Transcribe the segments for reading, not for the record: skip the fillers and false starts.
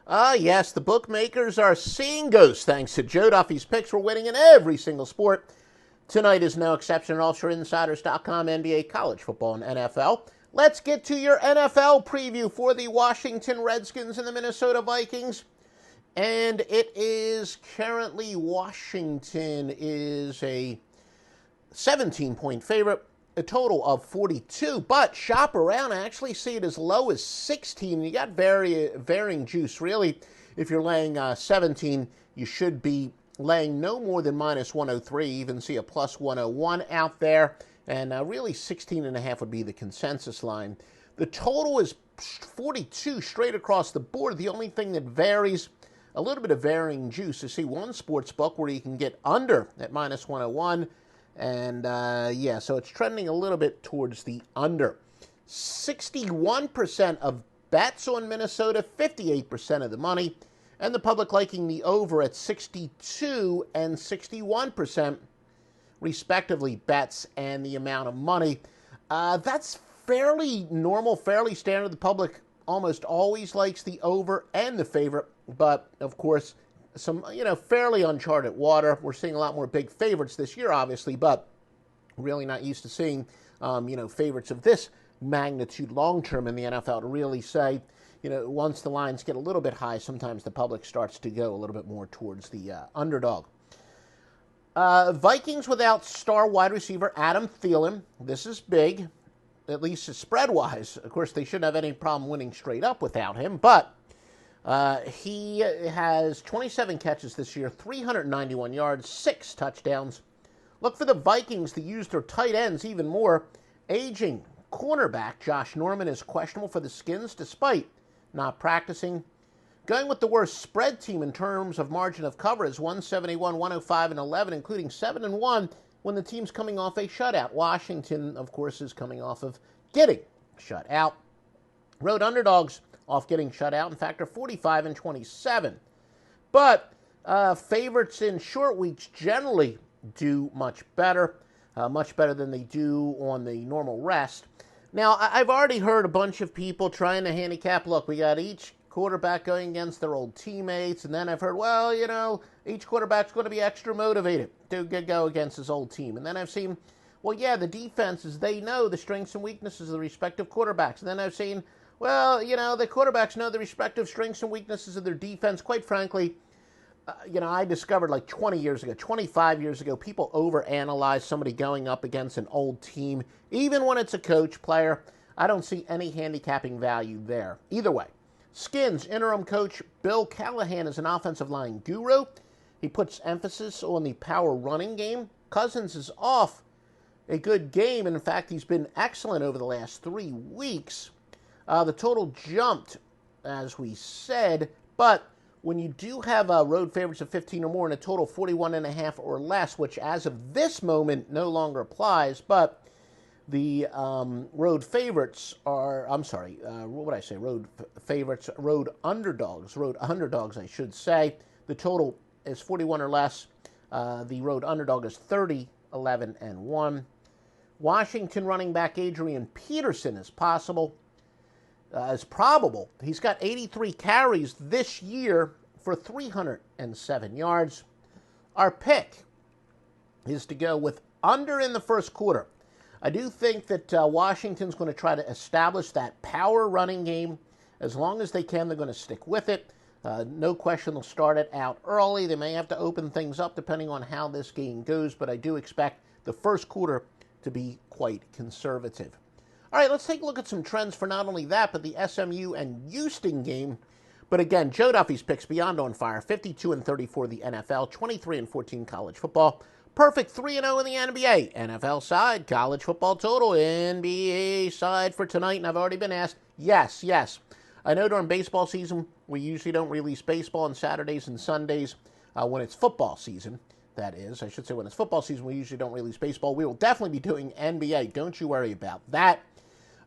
Yes, the bookmakers are seeing ghosts thanks to Joe Duffy's picks. We're winning in every single sport. Tonight is no exception at all. Insiders.com, NBA, college football, and NFL. Let's get to your NFL preview for the Washington Redskins and the Minnesota Vikings. And it is currently Washington is a 17-point favorite, a total of 42. But shop around, I actually see it as low as 16. You got varying juice, really. If you're laying 17, you should be laying no more than minus 103. You even see a plus 101 out there. And really 16.5 would be the consensus line. The total is 42 straight across the board. The only thing that varies, a little bit of varying juice. You see one sports book where you can get under at minus 101. And yeah, so it's trending a little bit towards the under. 61% of bets on Minnesota, 58% of the money. And the public liking the over at 62 and 61%, respectively, bets and the amount of money. That's fairly normal, fairly standard. The public almost always likes the over and the favorite. But, of course, some, fairly uncharted water. We're seeing a lot more big favorites this year, obviously, but really not used to seeing, favorites of this magnitude long-term in the NFL to really say, once the lines get a little bit high, sometimes the public starts to go a little bit more towards the underdog. Vikings without star wide receiver Adam Thielen. This is big, at least spread-wise. Of course, they shouldn't have any problem winning straight up without him, but he has 27 catches this year, 391 yards, 6 touchdowns. Look for the Vikings to use their tight ends even more. Aging cornerback Josh Norman is questionable for the Skins despite not practicing. Going with the worst spread team in terms of margin of cover is 171, 105, and 11, including 7-1 when the team's coming off a shutout. Washington, of course, is coming off of getting shut out. Road underdogs off getting shut out. In fact, are 45 and 27. But favorites in short weeks generally do much better than they do on the normal rest. Now, I've already heard a bunch of people trying to handicap, look, we got each quarterback going against their old teammates, and then I've heard, well, each quarterback's going to be extra motivated to go against his old team. And then I've seen, well, yeah, the defenses, they know the strengths and weaknesses of the respective quarterbacks. And then I've seen, well, the quarterbacks know the respective strengths and weaknesses of their defense. Quite frankly, I discovered like 20 years ago, 25 years ago, people overanalyze somebody going up against an old team. Even when it's a coach player, I don't see any handicapping value there. Either way, Skins interim coach Bill Callahan is an offensive line guru. He puts emphasis on the power running game. Cousins is off a good game. In fact, he's been excellent over the last 3 weeks. The total jumped, as we said, but when you do have road favorites of 15 or more and a total 41.5 or less, which as of this moment no longer applies, but the road favorites are, road underdogs, I should say. The total is 41 or less. The road underdog is 30, 11, and 1. Washington running back Adrian Peterson is probable. He's got 83 carries this year for 307 yards. Our pick is to go with under in the first quarter. I do think that Washington's going to try to establish that power running game. As long as they can, they're going to stick with it. No question they'll start it out early. They may have to open things up depending on how this game goes, but I do expect the first quarter to be quite conservative. All right, let's take a look at some trends for not only that, but the SMU and Houston game. But again, Joe Duffy's picks beyond on fire. 52 and 34 the NFL, 23 and 14 college football. Perfect 3-0 in the NBA. NFL side, college football total, NBA side for tonight. And I've already been asked, yes. I know during baseball season, we usually don't release baseball on Saturdays and Sundays when it's football season. That is, I should say when it's football season, we usually don't release baseball. We will definitely be doing NBA. Don't you worry about that.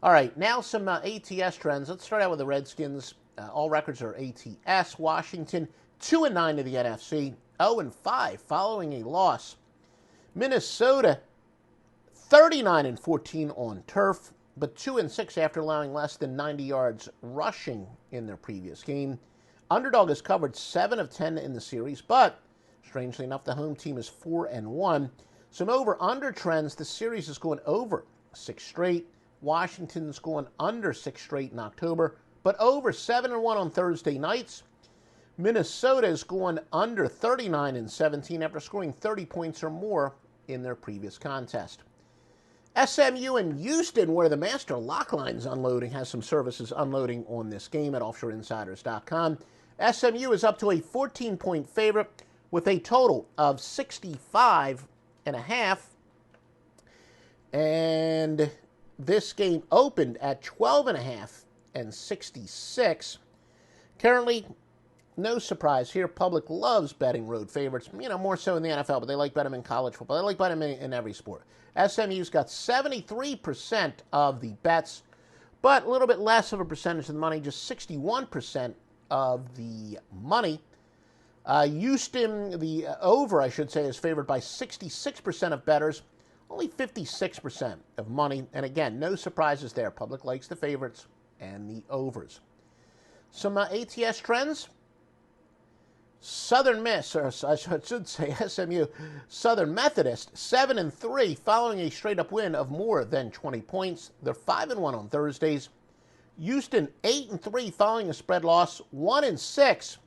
All right, now some ATS trends. Let's start out with the Redskins. All records are ATS. Washington, 2-9 to the NFC, 0-5 following a loss. Minnesota, 39-14 on turf, but 2-6 after allowing less than 90 yards rushing in their previous game. Underdog has covered 7 of 10 in the series, but strangely enough, the home team is 4-1. Some over-under trends. The series is going over 6 straight. Washington's going under 6 straight in October, but over 7-1 on Thursday nights. Minnesota is going under 39-17 after scoring 30 points or more in their previous contest. SMU and Houston, where the master lock line is unloading, has some services unloading on this game at offshoreinsiders.com. SMU is up to a 14-point favorite with a total of 65.5. And this game opened at 12.5 and 66. Currently, no surprise here, public loves betting road favorites, more so in the NFL, but they like betting in college football. They like betting in every sport. SMU's got 73% of the bets, but a little bit less of a percentage of the money, just 61% of the money. Houston, the over, I should say, is favored by 66% of bettors, only 56% of money. And again, no surprises there. Public likes the favorites and the overs. Some ATS trends. Southern Miss, or I should say SMU, Southern Methodist, 7-3 following a straight-up win of more than 20 points. They're 5-1 on Thursdays. Houston, 8-3 following a spread loss, 1-6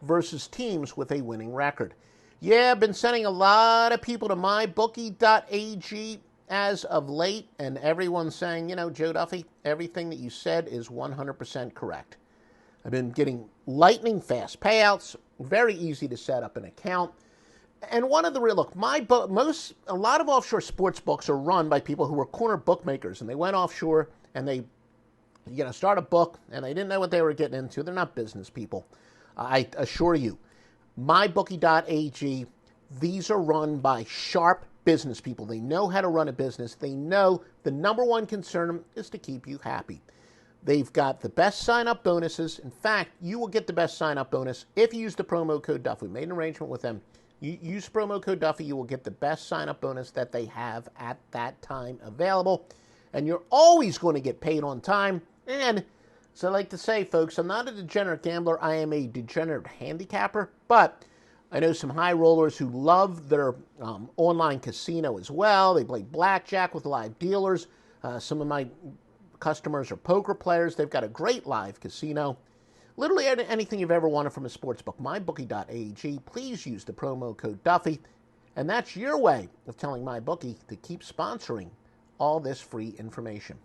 versus teams with a winning record. Yeah, I've been sending a lot of people to mybookie.ag as of late, and everyone's saying, Joe Duffy, everything that you said is 100% correct. I've been getting lightning fast payouts, very easy to set up an account. And one of the real, look, a lot of offshore sports books are run by people who were corner bookmakers, and they went offshore and they, start a book, and they didn't know what they were getting into. They're not business people. I assure you, mybookie.ag, these are run by sharp business people. They know how to run a business. They know the number one concern is to keep you happy. They've got the best sign-up bonuses. In fact, you will get the best sign-up bonus if you use the promo code Duffy. We made an arrangement with them. You use promo code Duffy, you will get the best sign-up bonus that they have at that time available. And you're always going to get paid on time. And, so I like to say, folks, I'm not a degenerate gambler. I am a degenerate handicapper. But I know some high rollers who love their online casino as well. They play blackjack with live dealers. Some of my customers are poker players. They've got a great live casino. Literally anything you've ever wanted from a sports book. MyBookie.ag. Please use the promo code Duffy. And that's your way of telling MyBookie to keep sponsoring all this free information.